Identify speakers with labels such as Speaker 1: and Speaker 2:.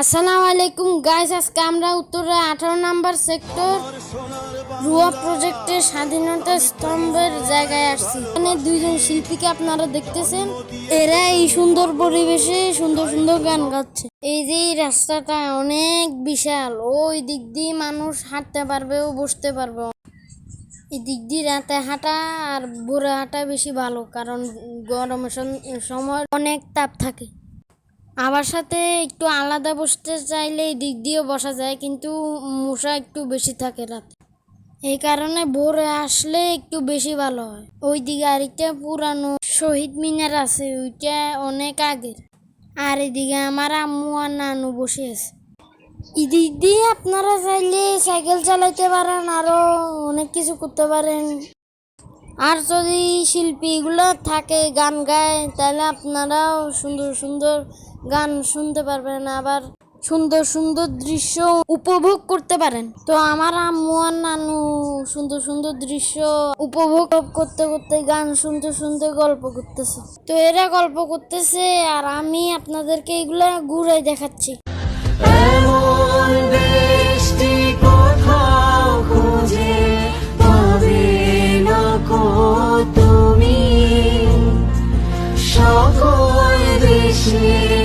Speaker 1: আসসালামু আলাইকুম গাইস, আজকে আমরা উত্তরে 18 নম্বর সেক্টর রুয়া প্রজেক্টের স্বাধীনতা স্তম্ভের জায়গায় আসছি। এখানে দুইজন শিল্পীকে আপনারা দেখতেছেন, এরা এই সুন্দর পরিবেশে সুন্দর সুন্দর গান গাচ্ছে। এই যে রাস্তাটা অনেক বিশাল, ওই দিক দিয়ে মানুষ হাঁটতে পারবে ও বসতে পারবে। এই দিক দিয়ে রাতে হাঁটা আর ভোরে হাঁটা বেশি ভালো, কারণ গরমের সময় অনেক তাপ থাকে। আমার সাথে একটু আলাদা বসতে চাইলে এই দিক দিয়েও বসা যায়, কিন্তু মশা একটু বেশি থাকে রাতে, এই কারণে ভোরে আসলে একটু বেশি ভালো হয়। ওই দিকে আরেকটা পুরানো শহীদ মিনার আছে, ওইটা অনেক আগের। আর এদিকে আমার আম্মু আর নানু বসে আছে। এদিক দিয়ে আপনারা চাইলে সাইকেল চালাইতে পারেন, আরো অনেক কিছু করতে পারেন। আর যদি শিল্পীগুলো থাকে গান গায়, তাহলে আপনারাও সুন্দর সুন্দর গান শুনতে পারবেন, আবার সুন্দর সুন্দর দৃশ্য উপভোগ করতে পারেন। তো আমার আম্মু আর নানু সুন্দর সুন্দর দৃশ্য উপভোগ করতে করতে গান শুনতে শুনতে গল্প করতেছে। তো এরা গল্প করতেছে আর আমি আপনাদেরকে এগুলা ঘুরে দেখাচ্ছি।
Speaker 2: তুমি সকল দেশে